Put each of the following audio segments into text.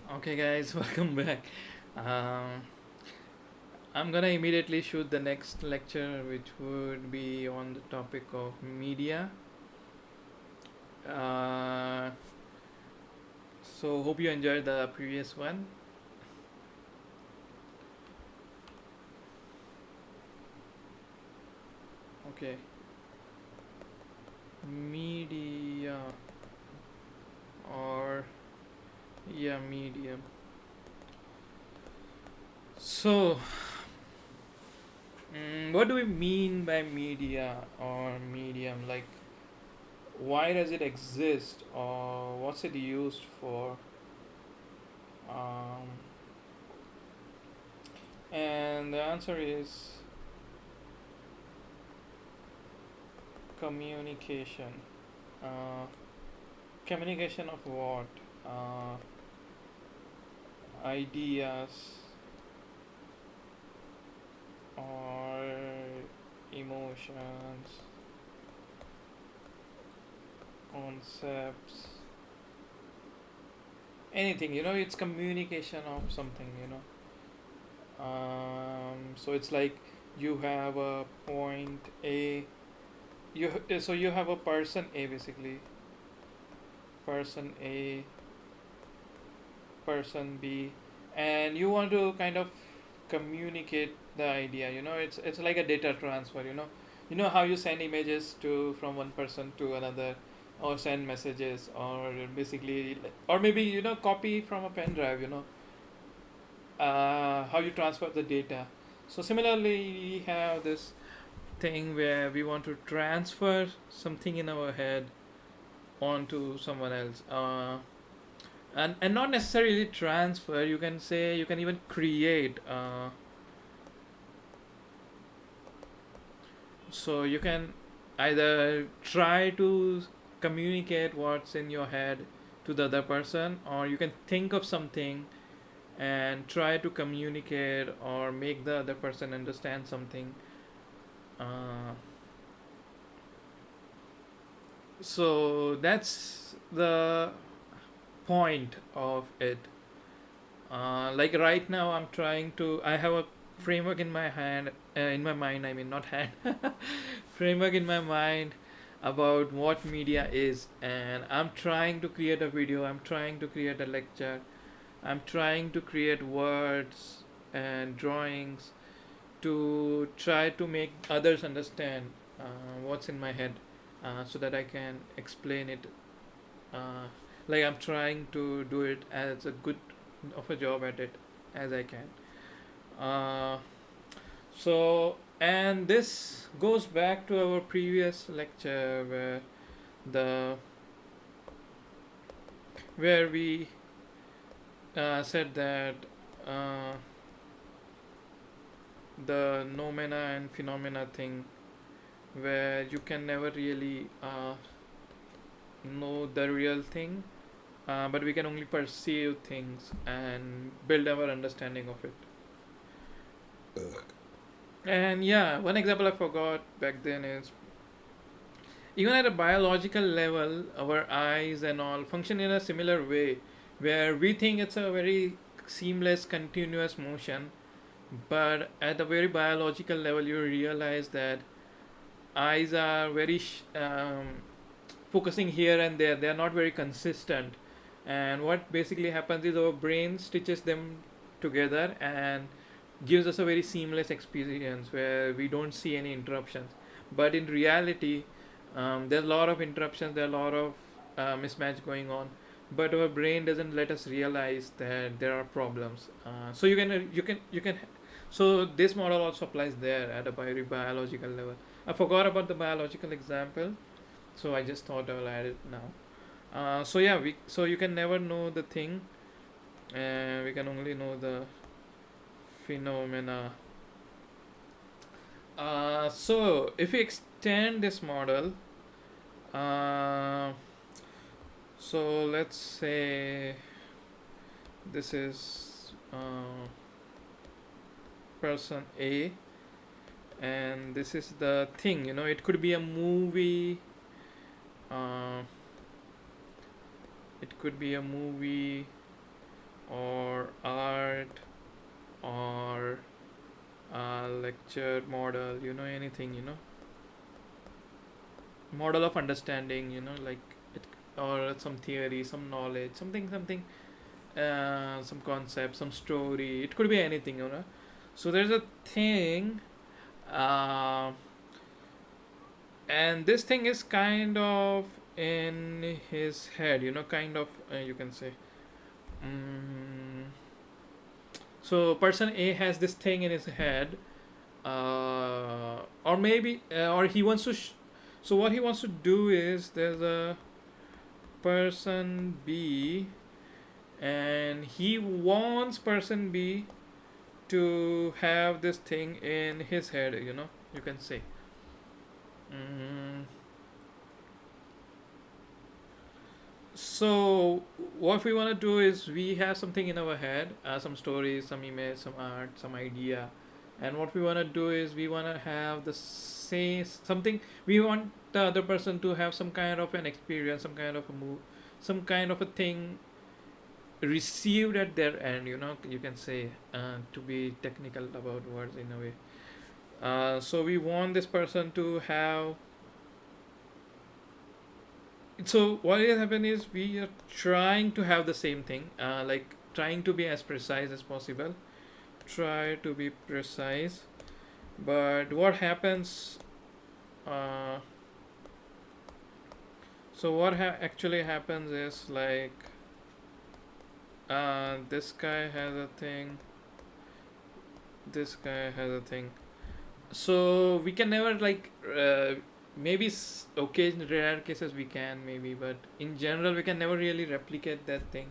Okay, guys, welcome back. Um, I'm gonna immediately shoot the next lecture, which would be on the topic of media. Uh, so, hope you enjoyed the previous one. Okay, media or yeah, medium. So, what do we mean by media or medium? Like, why does it exist, or what's it used for? Um, and the answer is communication. Uh, Communication of what? Uh, Ideas or emotions, concepts, anything. It's communication of something. So it's like you have a point A. You have a person A basically. Person A, person B, and you want to kind of communicate the idea. It's like a data transfer. You know how you send images to from one person to another, or send messages, or basically, or maybe copy from a pen drive. How you transfer the data. So similarly, we have this thing where we want to transfer something in our head onto someone else. And not necessarily transfer, you can say, you can even create. So you can either try to communicate what's in your head to the other person, or you can think of something and try to communicate or make the other person understand something. Uh, so that's the point of it. Like right now, I have a framework in my hand, in my mind. I mean, not hand, framework in my mind about what media is, and I'm trying to create a video. I'm trying to create a lecture. I'm trying to create words and drawings to try to make others understand what's in my head, so that I can explain it. Uh, like I'm trying to do it as a good of a job at it as I can. Uh, and this goes back to our previous lecture the where we said that uh, the noumena and phenomena thing, where you can never really know the real thing, but we can only perceive things and build our understanding of it. And yeah, one example I forgot back then is, even at a biological level, our eyes and all function in a similar way, where we think it's a very seamless, continuous motion, but at a very biological level, you realize that eyes are very focusing here and there. They are not very consistent, and what basically happens is our brain stitches them together and gives us a very seamless experience where we don't see any interruptions. But in reality, there's a lot of interruptions. There are a lot of mismatch going on, but our brain doesn't let us realize that there are problems. So you can. So this model also applies there at a biological level. I forgot about the biological example, so I just thought I'll add it now. So yeah, so you can never know the thing, and we can only know the phenomena. So if we extend this model, uh, so let's say this is person A, and this is the thing. It could be a movie. Uh, it could be a movie or art, or lecture model, anything, model of understanding, like it, or some theory, some knowledge, something, some concept, some story. It could be anything, So there's a thing, uh, and this thing is kind of in his head, kind of, you can say. Mm, so person A has this thing in his head, or maybe, or he wants to. So what he wants to do is there's a person B, and he wants person B to have this thing in his head. You can say. Mm, so what we want to do is we have something in our head, some stories, some image, some art, some idea, and what we want to do is we want to have the same something. We want the other person to have some kind of an experience, some kind of a move, some kind of a thing received at their end. You can say, to be technical about words in a way. So we want this person to have. So what is happening is we are trying to have the same thing, like trying to be as precise as possible. Try to be precise, but what happens? Uh, so what actually happens is like, this guy has a thing. This guy has a thing. So we can never like, maybe occasional rare cases we can maybe, but in general we can never really replicate that thing.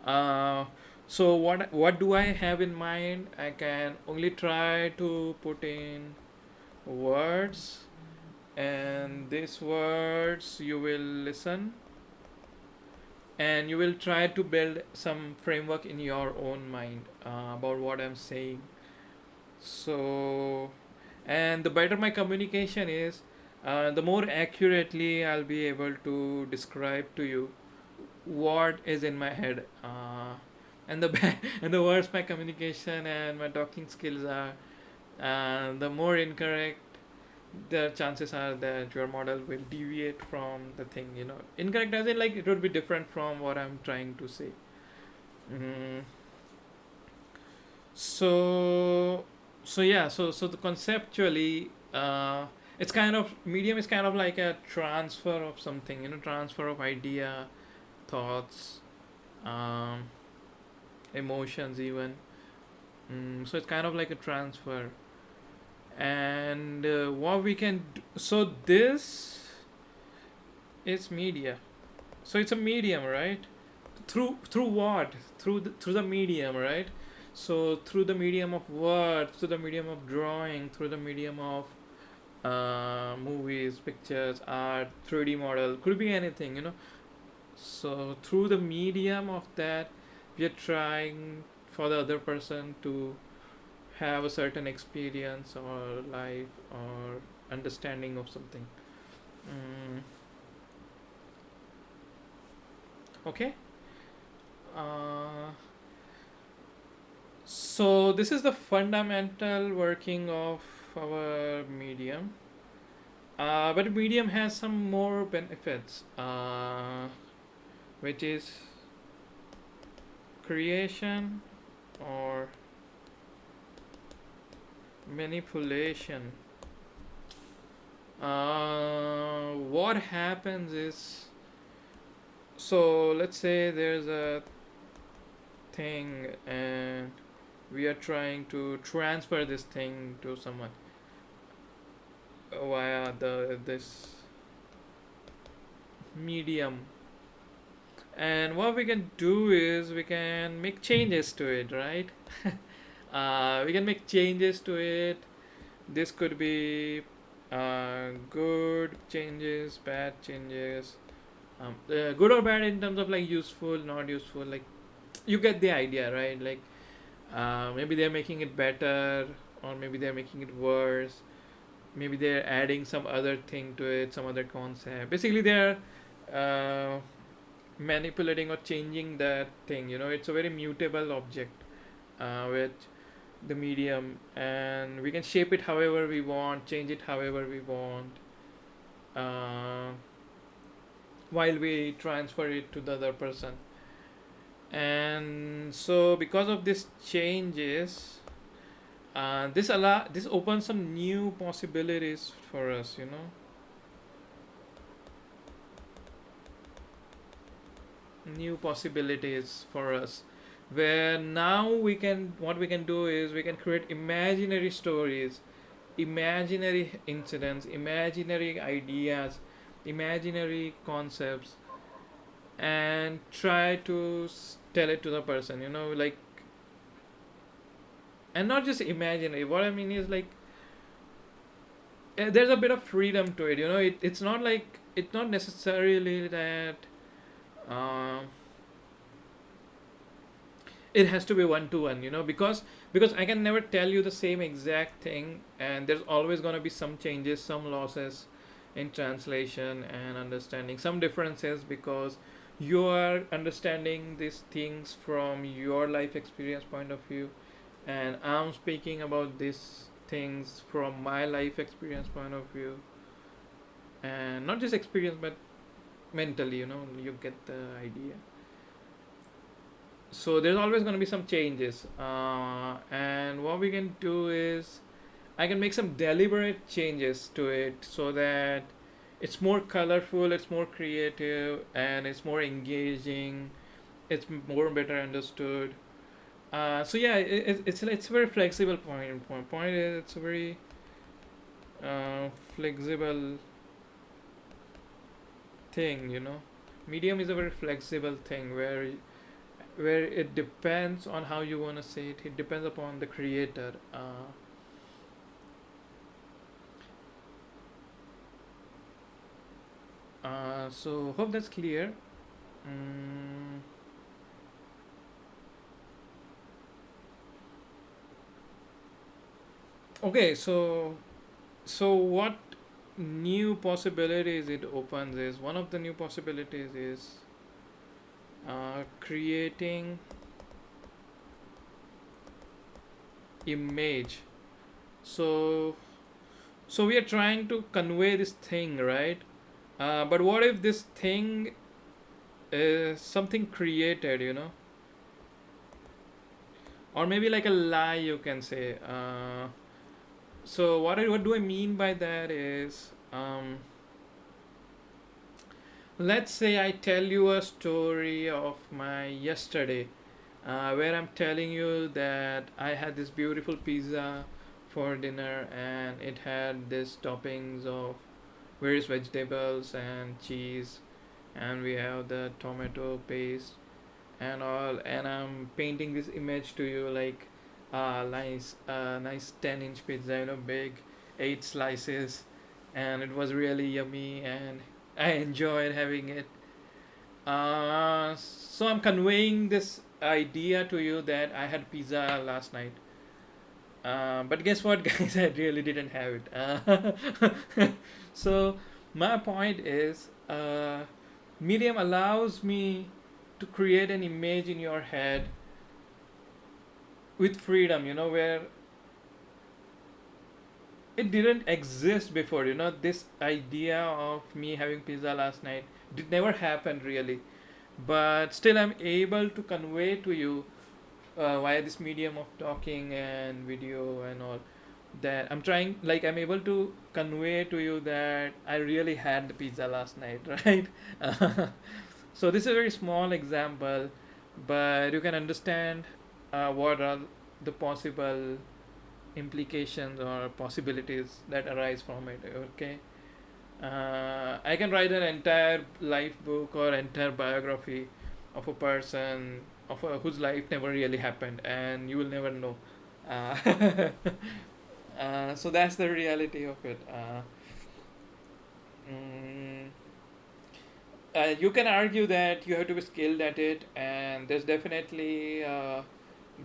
uh, so what do I have in mind? I can only try to put in words, and these words you will listen, and you will try to build some framework in your own mind, about what I'm saying. So, and the better my communication is, the more accurately I'll be able to describe to you what is in my head. And the and the worse my communication and my talking skills are, the more incorrect the chances are that your model will deviate from the thing. Incorrect as in like it would be different from what I'm trying to say. Mm, so yeah, so the conceptually, it's kind of medium is kind of like a transfer of something, transfer of idea, thoughts, um, emotions even. So it's kind of like a transfer, and what we can do, so this is media. So it's a medium, right? Through what? Through the medium, right? So through the medium of words, through the medium of drawing, through the medium of movies, pictures, art, 3D model, could be anything. So through the medium of that, we are trying for the other person to have a certain experience or life or understanding of something. mm, okay. uh, so this is the fundamental working of our medium, but medium has some more benefits, which is creation or manipulation. What happens is, so let's say there's a thing and we are trying to transfer this thing to someone via the this medium, and what we can do is we can make changes to it, right? We can make changes to it. This could be good changes, bad changes, good or bad in terms of like useful, not useful, like you get the idea, right? Like, maybe they're making it better, or maybe they're making it worse, maybe they're adding some other thing to it, some other concept. Basically they're uh, manipulating or changing that thing. It's a very mutable object, with the medium, and we can shape it however we want, change it however we want, uh, while we transfer it to the other person. And so because of these changes, this opens some new possibilities for us. New possibilities for us, where now what we can do is we can create imaginary stories, imaginary incidents, imaginary ideas, imaginary concepts, and try to tell it to the person, like, and not just imaginary. What I mean is, like, there's a bit of freedom to it. It's not like, it's not necessarily that um it has to be one to one, because I can never tell you the same exact thing, and there's always going to be some changes, some losses in translation and understanding, some differences, because you are understanding these things from your life experience point of view, and I'm speaking about these things from my life experience point of view, and not just experience but mentally, you get the idea. So there's always going to be some changes, and what we can do is I can make some deliberate changes to it so that it's more colorful, it's more creative, and it's more engaging, it's more better understood. So yeah, it's a very flexible point is it's a very flexible thing. Medium is a very flexible thing where it depends on how you want to say it. It depends upon the creator. So hope that's clear. mm, okay, so what new possibilities it opens is, one of the new possibilities is creating image. So so we are trying to convey this thing, right? But what if this thing is something created, or maybe like a lie, you can say. So what do I mean by that is, let's say I tell you a story of my yesterday, where I'm telling you that I had this beautiful pizza for dinner, and it had this toppings of various vegetables and cheese, and we have the tomato paste and all, and I'm painting this image to you, like, nice 10-inch pizza, big, 8 slices, and it was really yummy, and I enjoyed having it. So I'm conveying this idea to you that I had pizza last night. But guess what, guys? I really didn't have it. So my point is, Medium allows me to create an image in your head with freedom, where it didn't exist before. This idea of me having pizza last night did never happen really, but still I'm able to convey to you, via this medium of talking and video and all, that I'm able to convey to you that I really had the pizza last night, right? So this is a very small example, but you can understand what are the possible implications or possibilities that arise from it. Okay, I can write an entire life book or entire biography of a person whose life never really happened, and you will never know. Uh, so that's the reality of it. Mm, you can argue that you have to be skilled at it, and there's definitely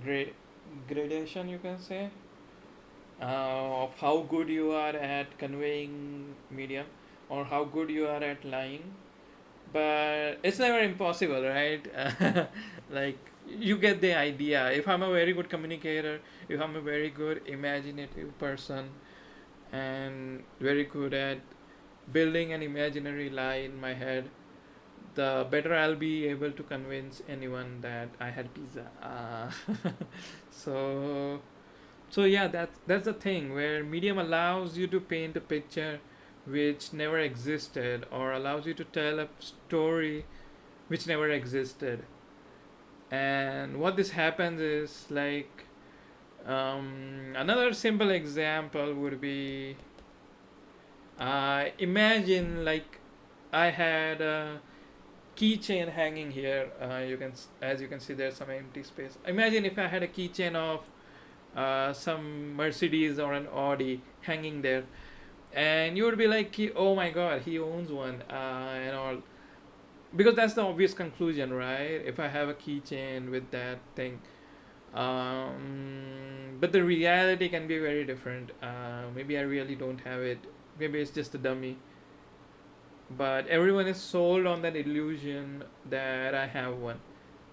gra- gradation, you can say, of how good you are at conveying medium, or how good you are at lying. but it's never impossible, right? Like, you get the idea. If I'm a very good communicator, if I'm a very good imaginative person, and very good at building an imaginary lie in my head, the better I'll be able to convince anyone that I had pizza. So so yeah, that's the thing where medium allows you to paint a picture which never existed, or allows you to tell a story which never existed. And what this happens is like, another simple example would be, imagine like I had a keychain hanging here. As you can see, there's some empty space. Imagine if I had a keychain of some Mercedes or an Audi hanging there, and you would be like, "Oh my God, he owns one," and all, because that's the obvious conclusion, right? If I have a keychain with that thing, but the reality can be very different. Maybe I really don't have it. Maybe it's just a dummy. But everyone is sold on that illusion that I have one,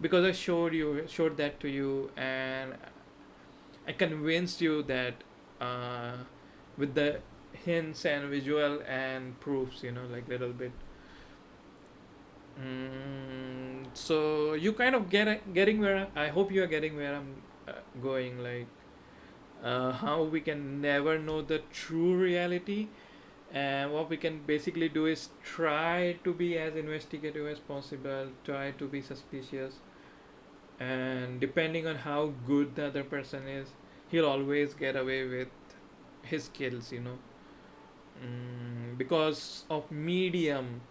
because I showed that to you, and I convinced you that, uh, with the hints and visual and proofs, like little bit. So you kind of getting where I hope you are getting where I'm going. Like, how we can never know the true reality, and what we can basically do is try to be as investigative as possible, try to be suspicious, and depending on how good the other person is, he'll always get away with his skills. Because of medium,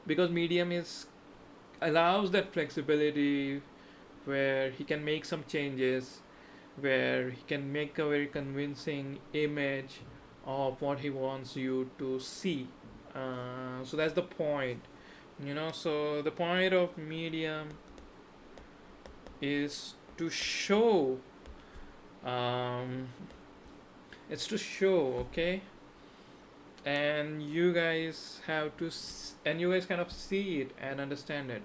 because medium is allows that flexibility where he can make some changes, where he can make a very convincing image of what he wants you to see. So that's the point. So the point of medium is to show, um, it's to show, okay, and you guys have to and you guys kind of see it and understand it,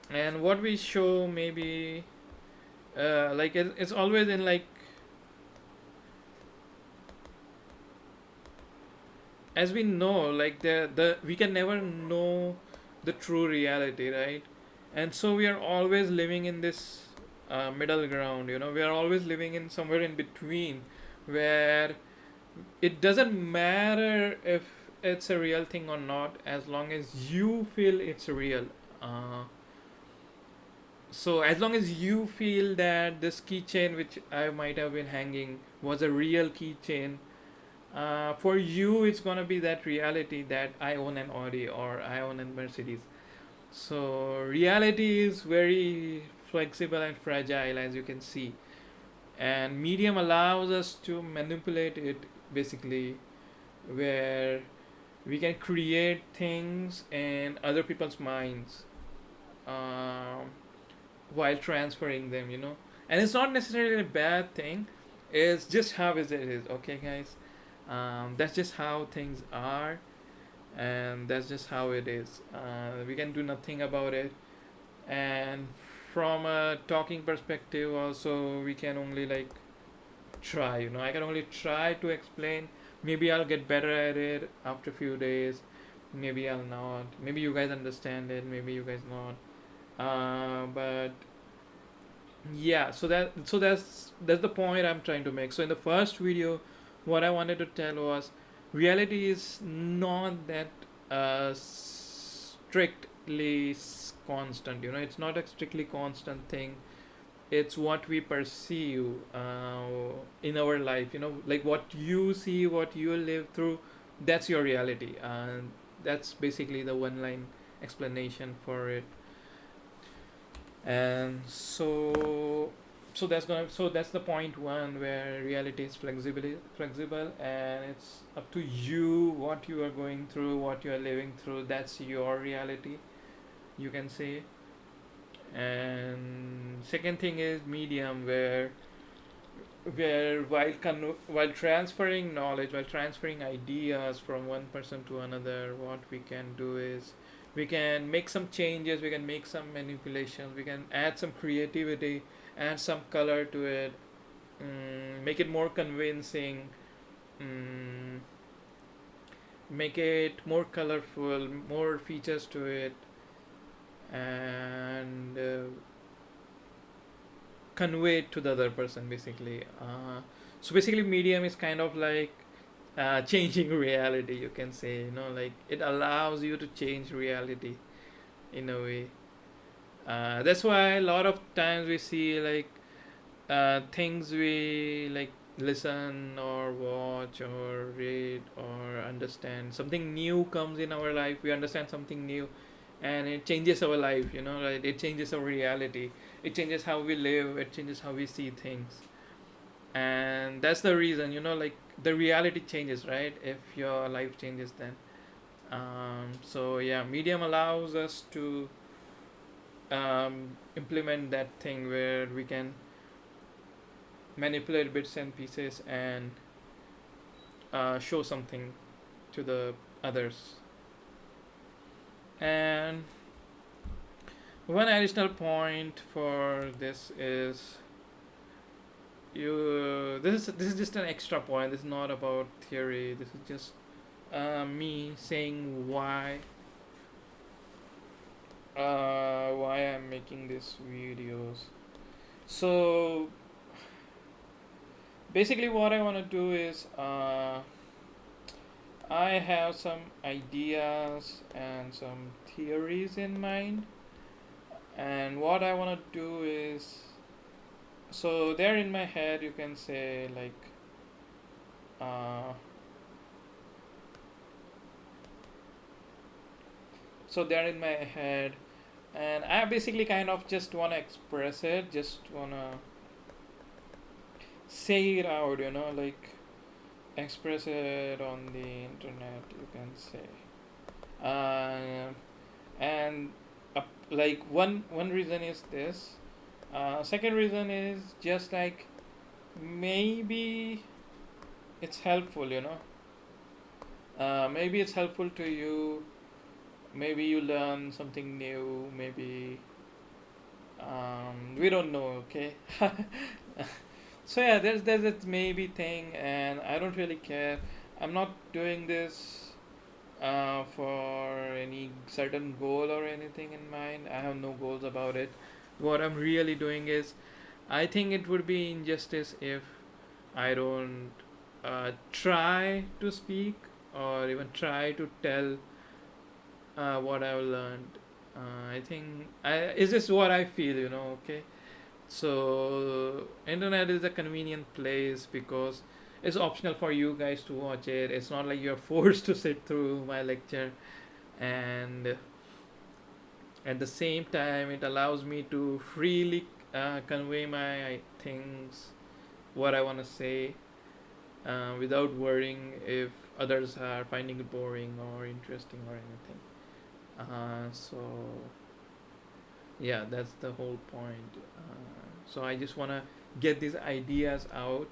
and what we show maybe, like it's always in like, as we know, like the we can never know the true reality, right? And so we are always living in this middle ground. We are always living in somewhere in between, where it doesn't matter if it's a real thing or not, as long as you feel it's real. So as long as you feel that this keychain which I might have been hanging was a real keychain, for you it's gonna be that reality that I own an Audi or I own a Mercedes. So reality is very flexible and fragile, as you can see, and medium allows us to manipulate it, basically, where we can create things in other people's minds, um, while transferring them. And it's not necessarily a bad thing. It's just how it is, okay, guys. That's just how things are, and that's just how it is. We can do nothing about it. And from a talking perspective, also, we can only like try. I can only try to explain. Maybe I'll get better at it after a few days. Maybe I'll not. Maybe you guys understand it. Maybe you guys not. But yeah, so that's the point I'm trying to make. So in the first video, what I wanted to tell was, reality is not that strictly constant. It's not a strictly constant thing. It's what we perceive in our life. Like what you see, what you live through, that's your reality, and that's basically the one line explanation for it. And so that's the point one, where reality is flexible, and it's up to you what you are going through, what you are living through. That's your reality, you can say. And second thing is medium, where where while transferring knowledge, while transferring ideas from one person to another, what we can do is we can make some changes, we can make some manipulations, we can add some creativity, add some color to it, make it more convincing, mm, make it more colorful, more features to it, and convey it to the other person basically. So basically, medium is kind of like changing reality, you can say. Like it allows you to change reality in a way. That's why a lot of times we see like things we like listen or watch or read or understand, something new comes in our life, we understand something new, and it changes our life, right? It changes our reality, it changes how we live, it changes how we see things. And that's the reason, like the reality changes, right, if your life changes. Then so yeah, medium allows us to implement that thing where we can manipulate bits and pieces and show something to the others. And one additional point for this is this is just an extra point. This is not about theory. This is just me saying why I'm making these videos. So basically, what I want to do is I have some ideas and some theories in mind, and what I want to do is, so they're in my head, you can say, like uh, so they're in my head, and I basically kind of just want to express it, just want to say it out, like express it on the internet, you can say. uh, and like one reason is this. Second reason is just like maybe it's helpful, maybe it's helpful to you, maybe you learn something new, maybe we don't know, okay. So yeah, there's that maybe thing, and I don't really care. I'm not doing this for any certain goal or anything in mind. I have no goals about it. What I'm really doing is, I think it would be injustice if I don't try to speak or even try to tell what I've learned. I think is this what I feel, okay? So internet is a convenient place because it's optional for you guys to watch it. It's not like you're forced to sit through my lecture, and at the same time it allows me to freely convey my things, what I want to say, without worrying if others are finding it boring or interesting or anything. So yeah, that's the whole point. So I just want to get these ideas out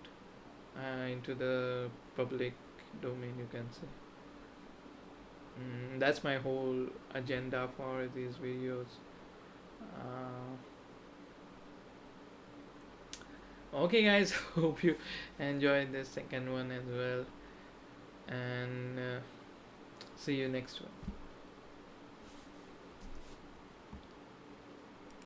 into the public domain, you can say. That's my whole agenda for these videos. uh, okay guys, hope you enjoyed the second one as well, and see you next one.